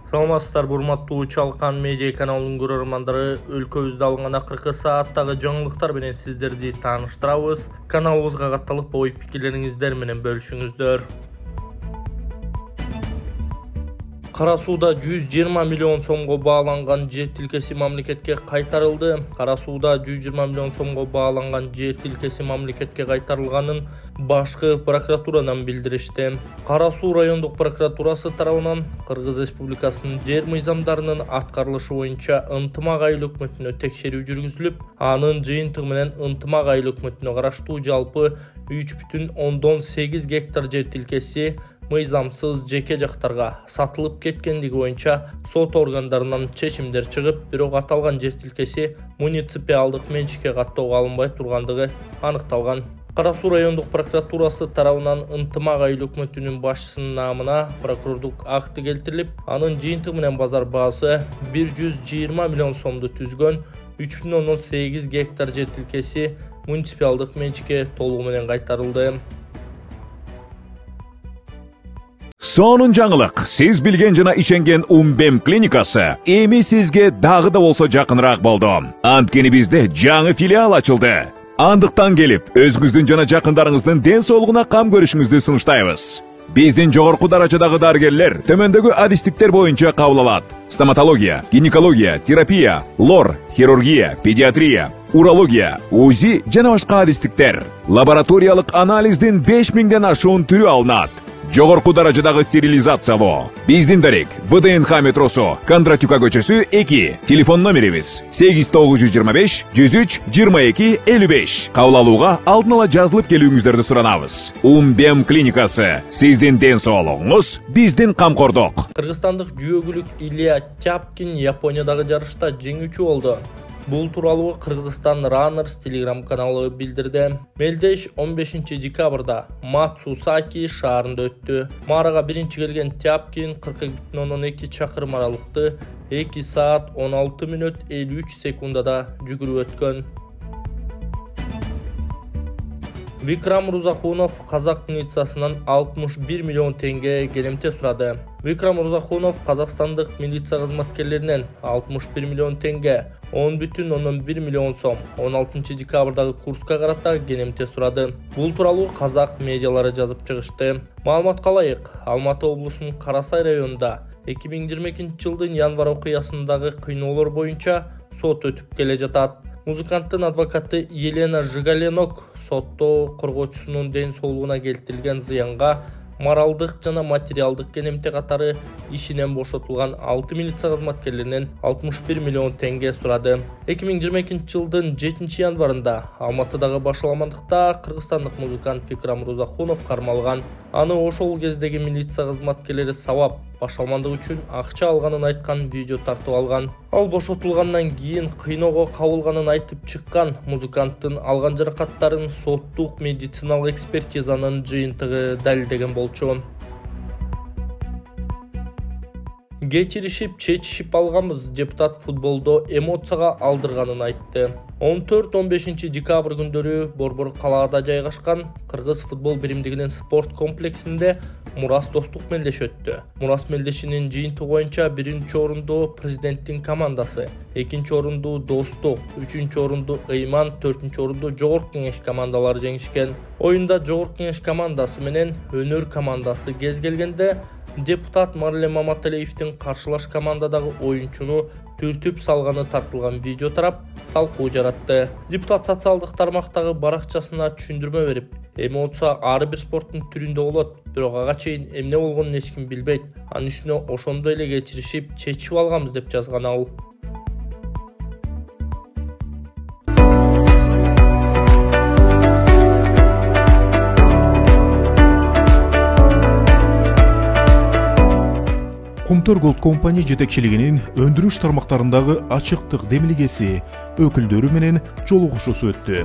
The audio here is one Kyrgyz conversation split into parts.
Саламатсыздар, урматтуу Чалкан медиа каналынын көрөрмандары. Өлкөбүздө алынган акыркы сааттагы жаңылыктар менен сиздерди тааныштырабыз. Каналыбызга катталып, ой пикирлериңиздер менен бөлүшүңүздөр. Кара сууда 120 миллион сомго бааланган жер тилкеси мамлекетке кайтарылды. Кара сууда 120 миллион сомго бааланган жер тилкеси мамлекетке кайтарылганын башкы прокуратурадан билдиришти. Кара суу райондук прокуратурасы тарабынан Кыргыз Республикасынын жер мыйзамдарынын аткарылышы боюнча ынтымак айыл өкмөтүнө текшерүү жүргүзүлүп, анын жыйынтыгы менен ынтымак айыл өкмөтүнө караштуу жалпы 3,8 гектар жер тилкеси мыйзамсыз жеке жактарга сатылып кеткендиги боюнча сот органдарынан чечимдер чыгып, бирок аталган жер тилкеси муниципалдык менчикке каттоого алынбай тургандыгы аныкталган. Кара суу райондук прокуратурасы тарабынан ынтымак айыл өкмөтүнүн башчысынын наамына прокурордук акты келтирилип, анын жыйынтыгы менен базар баасы 120 миллион сомду түзгөн 3,8 гектар жер тилкеси муниципалдык менчикке толугу менен кайтарылды. Сонун жаңылык, сиз билген жана ишенген Умбем клиникасы эми сизге дагы да болсо жакыныраак болду. Анткени бизде жаңы филиал ачылды. Андыктан келип, өзүңүздүн жана жакындарыңыздын ден соолугуна кам көрүшүңүздү сунуштайбыз. Биздин жогорку даражадагы дарыгерлер төмөндөгү адистиктер боюнча кабыл алат: стоматология, гинекология, терапия, лор, хирургия, педиатрия, урология, УЗИ жана башка адистиктер. Лабораториялык анализдин 5000ден ашуун түрү алынат. Жогорку даражадагы стерилизациялоо. Биздин дарек ВДНХ метросу, Кондратюка көчөсү 2. Телефон номерибиз 8925 103 22 55. Кабыл алууга алдын ала жазылып келүүңүздөрдү суранабыз. Умбем клиникасы. Сиздин ден соолугуңуз, биздин камкордук. Кыргызстандык жүйөгүлүк Илья Тяпкин Япониядагы жарышта жеңүүчү болду. Бул тууралуу Кыргызстан Runners Telegram каналы билдирди. Мелдеш 15 декабрда Мацусаки шаарында өттү. Марага биринчи келген Тяпкин 42,2 чакырым аралыкты 2 саат 16 мүнөт 53 секундада жүгүрүп өткөн. Викрам Рузахунов казак милициясынан 61 миллион теңге келемте сурады. Викрам Рузахунов казакстандык милиция кызматкерлеринен 61 миллион теңге, 10,1 миллион сом 16 декабрдагы Курска карата келемте сурады. Бул тууралуу казак медиалары жазып чыгышты. Маалыматка ылайык, Алматы облусунун Карасай районунда 2022 жылдын январь окуясындагы кыйноолор боюнча сот өтүп келе жатат. Музыканттын адвокаты Елена Жигаленок сотто коргоочусунун ден соолугуна келтирилген зыянга моралдык жана материалдык келемте катары ишинен бошотулган 6 милиция кызматкерлеринен 61 миллион теңге сурады. 2022 жылдын 7 январында Алматыдагы башаламандыкта кыргызстандык музыкант Викрам Рузахунов кармалган. Аны ошол кездеги милиция кызматкерлери сабап башаламандык үчүн акча алганын айткан видео тартып алган. Ал бошотулгандан кийин кыйноого кабылганын айтып чыккан. Музыканттын алган жаракаттарын соттук медициналык экспертизанын жыйынтыгы далилдеген болчу. Geçirişip чечишип алганбыз, депутат футболдо эмоцияга алдырганын айтты. 14-15 декабрь күндөрү Борбор калаада жайгашкан Кыргыз футбол биримдигинин спорт комплексинде Мурас достук мелдеш өттү. Мурас мелдешинин жыйынтыгы боюнча биринчи орунду президенттин командасы, экинчи орунду Достук, үчүнчү орунду Ыйман, төртүнчү орунду Жогорку кеңеш командалары жеңишкен. Оюнда Жогорку кеңеш командасы менен Өнөр командасы кез келгенде депутат Марлен Маматалиевдин каршылаш командадагы оюнчуну түртүп салганы тартылган видео тарап талкуу жаратты. Депутат социалдык тармактагы баракчасына түшүндүрмө берип, эмоция ар бир спорттун түрүндө болот, бирок ага чейин эмне болгонун эч ким билбейт. Анын үстүнө ошондой эле кечиришип, чечип алганбыз деп жазган ал. Kumtor Gold Company жетекчилигинин өндүрүш тармактарындагы ачыктык демилгеси өкүлдөрү менен жолугушуусу өттү.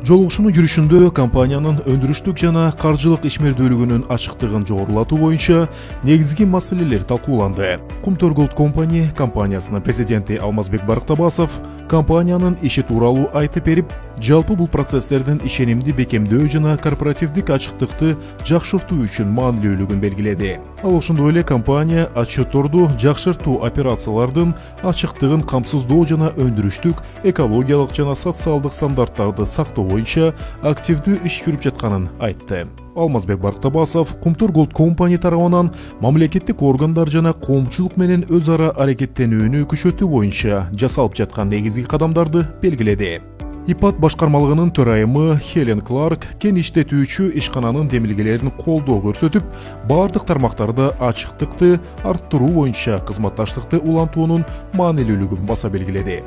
Жолугушуунун жүрүшүндө компаниянын өндүрүштүк жана каржылык ишмердүүлүгүнүн ачыктыгын жогорулатуу боюнча негизги маселелер талкууланды. Kumtor Gold Company компаниясынын президенти Алмазбек Барктабасов компаниянын иши тууралуу айтып берип, Жалпы бул процесстердин ишенимди бекемдөө жана корпоративдик ачыктыкты жакшыртуу үчүн маанилүүлүгүн белгиледи. Ал ошондой эле компания отчетторду жакшыртуу операциялардын ачыктыгын камсыздоо жана өндүрүштүк, экологиялык жана социалдык стандарттарды сактоо боюнча активдүү иш жүрүп жатканын айтты. Алмазбек Барктабасов Кумтур Gold Company тарабынан мамлекеттик органдар жана коомчулук менен өз ара аракеттенүүнү күчөтүү боюнча жасалып жаткан негизги кадамдарды белгиледи. ИПАД башкармалыгынын төрайымы Хелен Кларк кен иштетүүчү ишкананын демилгелерин колдоо көрсөтүп, бардык тармактарда ачыктыкты арттыруу боюнча кызматташтыкты улантуунун маанилүүлүгүн баса белгиледи.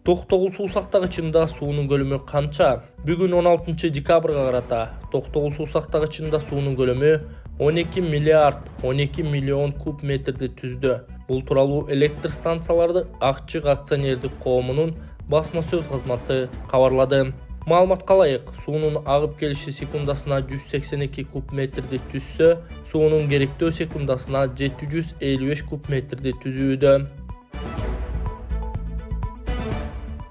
Токтогул суу сактагычында суунун көлөмү канча? Бүгүн 16 декабрга карата Токтогул суу сактагычында суунун көлөмү 12 миллиард 12 миллион куб метрди түздү. Бул тууралуу электр станцияларды Акчык акционердик коомунун басма сөз кызматы кабарлады. Маалыматка ылайык, суунун агып келиши секундасына 182 куб метрди түзсө, суунун керектөө секундасына 755 куб метрди түзүүдө.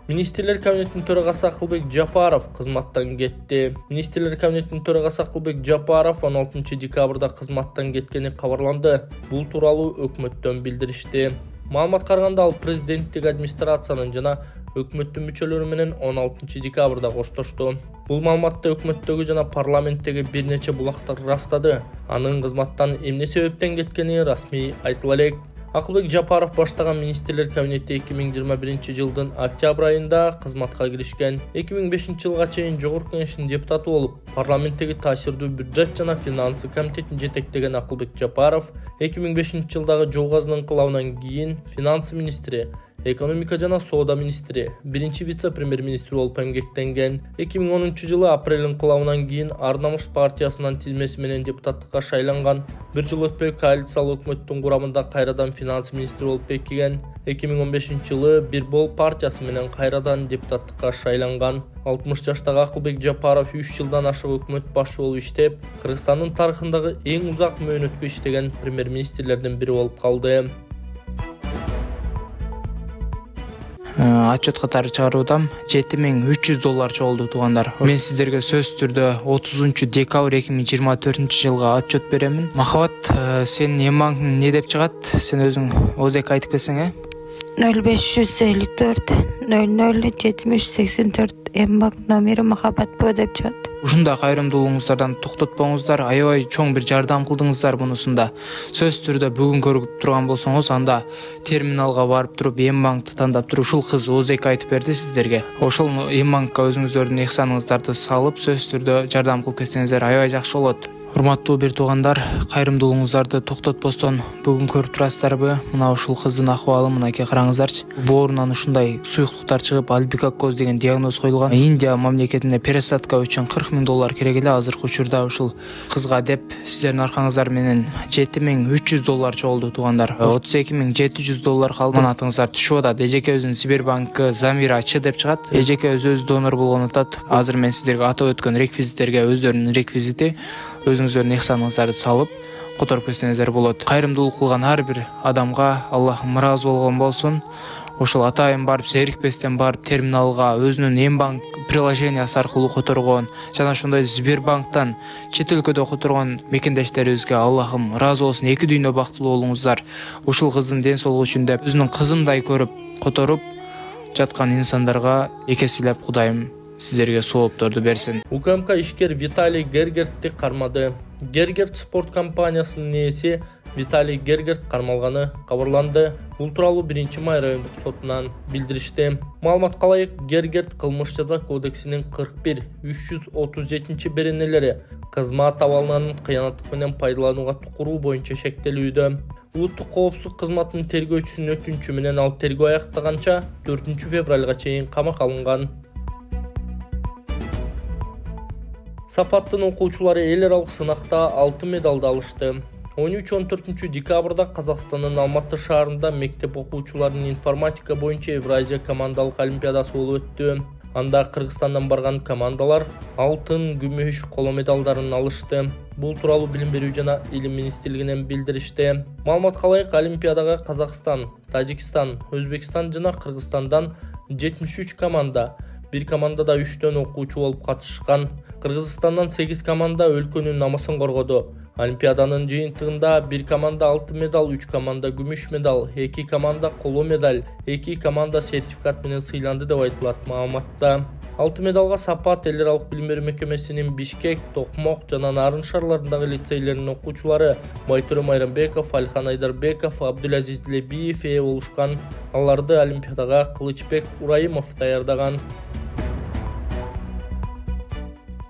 Министрлер кабинетинин төрагасы Акылбек Жапаров кызматтан кетти. Министрлер кабинетинин төрагасы Акылбек Жапаров 16 декабрда кызматтан кеткени кабарланды. Бул тууралуу өкмөттөн билдиришти. Маалыматка караганда ал президенттик администрациянын жана өкмөттүн мүчөлөрү менен 16 декабрда коштошту. Бул маалыматты өкмөттөгү жана парламенттеги бир нече булактар ырастады. Анын кызматтан эмне себептен кеткени расмий айтыла элек. Акылбек Жапаров баштаган министрлер кабинети 2021 жылдын октябрь айында кызматка киришкен. 2005 жылга чейин жогорку кеңештин депутаты болуп, парламенттеги таасирдүү бюджет жана финансы комитетин жетектеген Акылбек Жапаров 2005 жылдагы жол газынын инкылабынан кийин финансы министри, экономика жана соода министри, биринчи вице-премьер-министр болуп эмгектенген. 2010 жылы апрель инкылабынан кийин Ар Намыш партиясынын тизмеси менен депутаттыкка шайланган. Бир жыл өтпөй коалициялык өкмөттүн курамында кайрадан финансы министри болуп бекиген. 2015 жылы Бир Бол партиясы менен кайрадан депутаттыкка шайланган. 60 жаштагы Акылбек Жапаров 3 жылдан ашык өкмөт башчы болуп иштеп, Кыргызстандын тарыхындагы эң узак мөөнөткө иштеген премьер-министрлердин бири болуп калды. Отчет катары чыгаруудам $7300 чогулду туугандар. Мен сиздерге сөз түрдө 30 декабрь 2024 жылга отчет беремин. Махабат, сен эмбанктын эмне деп чыгат? Сен өзүң озек айтып келсең, 0554 00 7084 эмбанк номери Махабат Б деп чыгат. Ушундай кайрымдуулугуңуздардан токтотпоңуздар, аябай чоң бир жардам кылдыңыздар мунусунда. Сөз түрдө бүгүн көрүп турган болсоңуз, анда терминалга барып туруп эмбанкты тандап туруп, ушул кыз озек айтып берди сиздерге. Ошол эмбанкка өзүңүздөрдүн ыхсаныңыздарды салып, сөз түрдө жардам кылып кетсеңиздер аябай жакшы болот. Урматтуу бир туугандар, кайрымдуулугуңуздарды токтотпостон бүгүн көрүп турасыздарбы? Мына ушул кыздын акыбалы мынакей караңыздарчы. Боорунан ушундай суюктуктар чыгып, альбикакоз деген диагноз коюлган. Индия мамлекетине пересадка үчүн $40,000 керек эле. Азыркы учурда ушул кызга деп сиздердин аркаңыздар менен $7300 чогулду туугандар. $32,700 калды. Манатыңыздар түшүп атат. Эжекебиздин Сбербанкы Замира Ч деп чыгат. Эжекебиз өз донор болгонун атат. Азыр мен сиздерге атап өткөн реквизиттерге өздөрүнүн реквизити, өзүңүздөрдүн ыхсаныңыздарды салып которуп кетсеңиздер болот. Кайрымдуулук кылган ар бир адамга Аллахым ыраазы болгон болсун. Ошол атайын барып, зерикпестен барып терминалга өзүнүн эмбанк приложениясы аркылуу которгон жана ошондой Сбербанктан чет өлкөдө которгон мекендештерибизге Аллахым ыраазы болсун. Эки дүйнө бактылуу болуңуздар. Ушул кыздын ден соолугу үчүн деп өзүнүн кызындай көрүп которуп жаткан инсандарга экесилеп Кудайым сиздерге соопторду берсин. УКМК ишкер Виталий Гергертти кармады. Гергерт спорт компаниясынын ээси Виталий Гергерт кармалганы кабарланды. Бул тууралуу 1-май райондук сотунан билдиришти. Маалыматка ылайык, Гергерт кылмыш жаза кодексинин 41-337 беренелери кызмат абалынан кыянаттык менен пайдаланууга тукуруу боюнча шектелүүдө. Улуттук коопсуздук кызматынын тергөөчүсүнүн өтүнүчү менен ал тергөө аяктаганча 4 февралга чейин камакка алынган. Сапаттын окуучулары эл аралык сынакта 6 медалды алышты. 13-14 декабрда Қазақстанның Алматы шаарында мектеп окуучуларынын информатика боюнча Евразия командалык олимпиадасы болуп өттү. Анда Кыргызстандан барган командалар алтын, күмүш, коло медалдарын алышты. Бул тууралуу Билим берүү жана Илим министрлигинен билдиришти. Маалыматка ылайык, олимпиадага Казакстан, Тажикстан, Өзбекстан жана Кыргызстандан 73 команда, бир командада 3төн окуучу болуп катышкан. Кыргызстандан 8 команда өлкөнүн намысын коргоду. Олимпиаданын жыйынтыгында бир команда алтын медаль, 3 команда күмүш медаль, 2 команда коло медаль, 2 команда сертификат менен сыйланды деп айтылат маалыматта. Алтын медалга Сапат эл аралык билим берүү мекемесинин Бишкек, Токмок жана Нарын шаарларындагы лицейлеринин окуучулары Байтөре Майрамбеков, Алихан Айдарбеков, Абдулазиз Лебиев ээ болушкан. Аларды олимпиадага Кылычбек Урайымов даярдаган.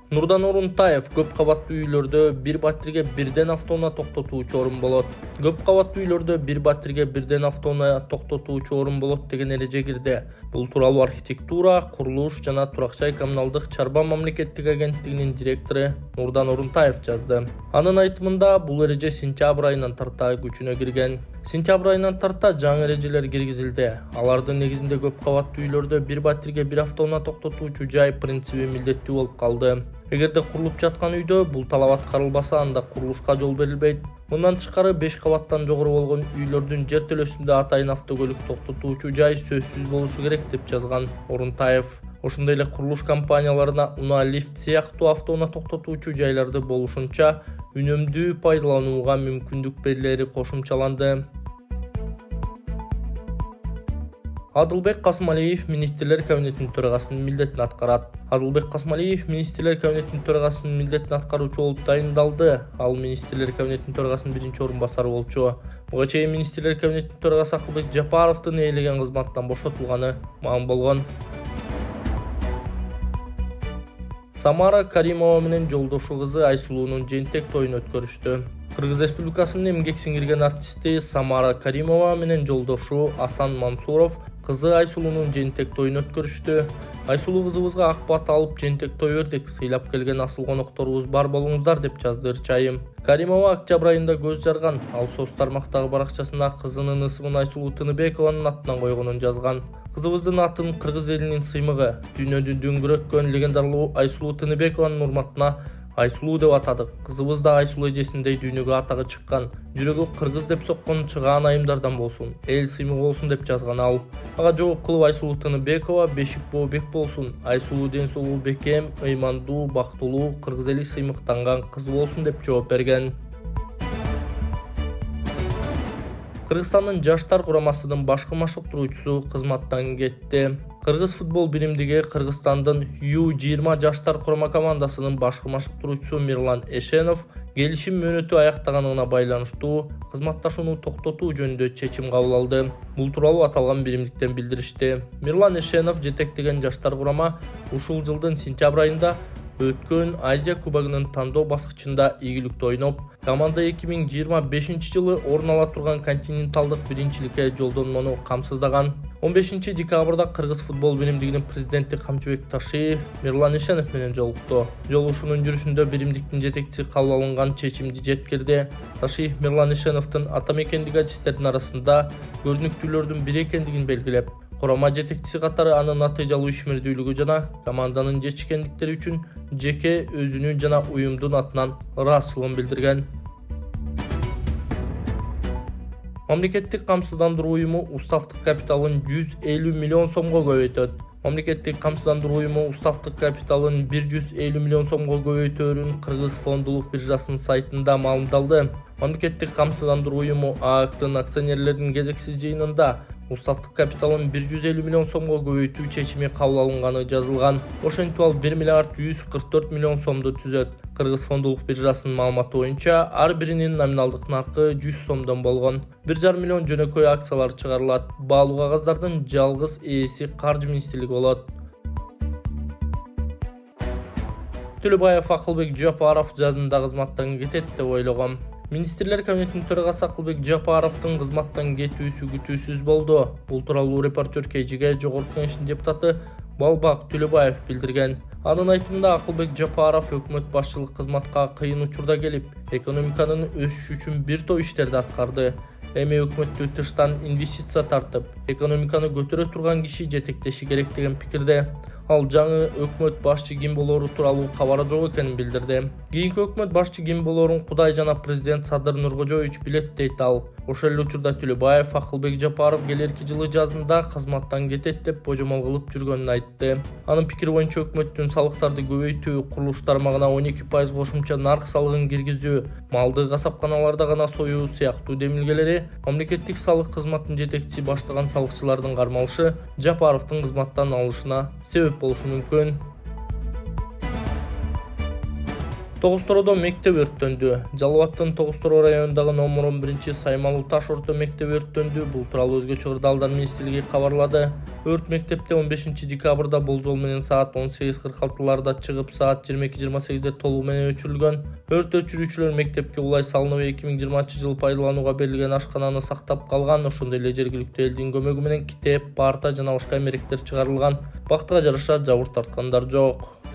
Нурдан Орунтаев көп кабаттуу үйлөрдө бир батирге бирден автоунаа токтотуучу орун болот. Көп кабаттуу үйлөрдө бир батирге бирден автоунаа токтотуучу орун болот деген эреже кирди. Бул тууралуу архитектура, курулуш жана турак жай коммуналдык чарба мамлекеттик агенттигинин директору Нурдан Орунтаев жазды. Анын айтымында бул эреже сентябрь айынан тарта күчүнө кирген. Сентябрь айынан тарта жаңы эрежелер киргизилди. Алардын негизинде көп кабаттуу үйлөрдө бир батирге бир автоунаа токтотуучу жай принциби милдеттүү болуп калды. Эгерде курулуп жаткан үйдө бул талап аткарылбаса, анда курулушка жол берилбейт. Мындан тышкары 5 кабаттан жогору болгон үйлөрдүн жер төлөсүндө атайын автокөлүк токтотуучу жай сөзсүз болушу керек деп жазган Орунтаев. Ошондой эле курулуш компанияларына унаа лифт сыяктуу автоунаа токтотуучу жайларды болушунча үнөмдүү пайдаланууга мүмкүндүк берилери кошумчаланды. Адылбек Касымалиев министрлер кабинетинин төрагасынын милдетин аткарат. Адылбек Касымалиев министрлер кабинетинин төрагасынын милдетин аткаруучу болуп дайындалды. Ал министрлер кабинетинин төрагасынын биринчи орун басары болчу. Буга чейин министрлер кабинетинин төрагасы Акылбек Жапаровдун ээлеген кызматтан бошотулганы маалым болгон. Самара Каримова менен жолдошу кызы Айсулуунун жентек тоюн өткөрүштү. Кыргыз Республикасынын эмгек сиңирген артисти Самара Каримова менен жолдошу Асан Мансуров кызы Айсулуунун жентек тоюн өткөрүштү. Айсулуу кызыбызга ак бат алып жентек той бердик. Сыйлап келген асыл конокторубуз бар болуңуздар деп жазды Ырчайым. Каримова октябрь айында көз жарган. Ал соц тармактагы баракчасына кызынын ысымын Айсулуу Тыныбекованын атынан койгонун жазган. Кызыбыздын атын кыргыз элинин сыймыгы, дүйнөдү дүңгүрөткөн легендарлуу Айсулуу Тыныбекованын урматына Айсулуу деп атадык. Кызыбыз да Айсулуу эжесиндей дүйнөгө атагы чыккан. Жүрөгү кыргыз деп соккон чыгаан айымдардан болсун, эл сыймыгы болсун деп жазган ал. Ага жооп кылып Айсулуу Тыныбекова бешик бообек болсун. Айсулуу ден соолуу бекем, ыймандуу, бактылуу, кыргыз эли сыймыктанган кыз болсун деп жооп берген. Кыргызстандын жаштар курамасынын башкы машыктыруучусу кызматтан кетти. Кыргыз футбол биримдиги Кыргызстандын U20 жаштар курама командасынын башкы машыктыруучусу Мирлан Эшенов келишим мөөнөтү аяктаганына байланыштуу кызматташууну токтотуу жөнүндө чечим кабыл алды. Бул тууралуу аталган биримдиктен билдиришти. Мирлан Эшенов жетектеген жаштар курама ушул жылдын сентябрь айында өткөн Азия кубогунун тандоо баскычында ийгиликтүү ойноп, команда 2025 жылы орун ала турган континенталдык биринчиликке жолдонмону камсыздаган. 15 декабрда Кыргыз футбол биримдигинин президенти Камчыбек Ташиев Мирлан Эшенов менен жолукту. Жолугушуунун жүрүшүндө биримдиктин жетекчиси кабыл алынган чечимди жеткирди. Ташиев Мирлан Эшеновдун ата мекендиги адистердин арасында көрүнүктүүлөрдүн бири экендигин белгилеп, курама жетекчиси катары анын натыйжалуу ишмердүүлүгү жана команданын жетишкендиктери үчүн жеке өзүнүн жана уюмдун атынан ыраазычылыгын билдирген. Мамлекеттик камсыздандыруу уюму уставдык капиталын 150 миллион сомго көбөйтөт. Мамлекеттик камсыздандыруу уюму уставдык капиталын 150 миллион сомго көбөйтөөрүн Кыргыз фондулук биржасынын сайтында маалымдалды. Мамлекеттик камсыздандыруу уюму ААКтын акционерлеринин кезексиз жыйынында уставдык капиталын 150 миллион сомго көбөйтүү чечими кабыл алынганы жазылган. Ошентип ал 1 миллиард 144 миллион сомду түзөт. Кыргыз фондулук биржасынын маалыматы боюнча ар биринин номиналдык наркы 100 сомдон болгон. 1,5 миллион жөнөкөй акциялар чыгарылат. Баалуу кагаздардын жалгыз ээси Каржы министрлиги болот. Төлөбаев Акылбек Жапаров жазында кызматтан кетет деп ойлогом. Министрлер комитетинин төрагасы Акылбек Жапаровдун кызматтан кетүүсү күтүүсүз болду. Бул тууралуу репортер KG'ге Жогорку Кеңештин депутаты Балбак Төлөбаев билдирген. Анын айтымында Акылбек Жапаров өкмөт башчылык кызматка кыйын учурда келип, экономиканын өсүшү үчүн бир топ иштерди аткарды. Эми өкмөттү тыштан инвестиция тартып, экономиканы көтөрө турган киши жетектеши керек деген пикирде. Ал жаңы өкмөт башчы ким болору тууралуу кабары жок экенин билдирди. Кийинки өкмөт башчы ким болорун Кудай жана президент Садыр Нуркожоевич билет дейт ал. Ошол эле учурда Төлөбаев Акылбек Жапаров келерки жылы жазында кызматтан кетет деп божомол кылып жүргөнүн айтты. Анын пикири боюнча өкмөттүн салыктарды көбөйтүү, курулуш тармагына 12% кошумча нарк салыгын киргизүү, малды касапканаларда гана союу сыяктуу демилгелери мамлекеттик салык кызматынын жетекчи баштаган салыкчылардын кармалышы Жапаровдун кызматтан алышына себеп болушу мүмкүн. Тогуз-Тородо мектеп өрттөндү. Жалал Абадтын Тогуз-Торо районундагы номер 11 Саймалуу таш орто мектеби өрттөндү. Бул тууралуу Өзгөчө Кырдаалдар министрлиги кабарлады. Өрт мектепте 15 декабрда болжол менен саат 18:46 чыгып, саат 22:28 толугу менен өчүрүлгөн. Өрт өчүрүүчүлөр мектепке улай салынып, 2020-жылы пайдаланууга берилген ашкананы сактап калган. Ошондой эле жергиликтүү элдин көмөгү менен китеп, парта жана башка эмеректер чыгарылган. Бактыга жараша жабыр тарткандар жок.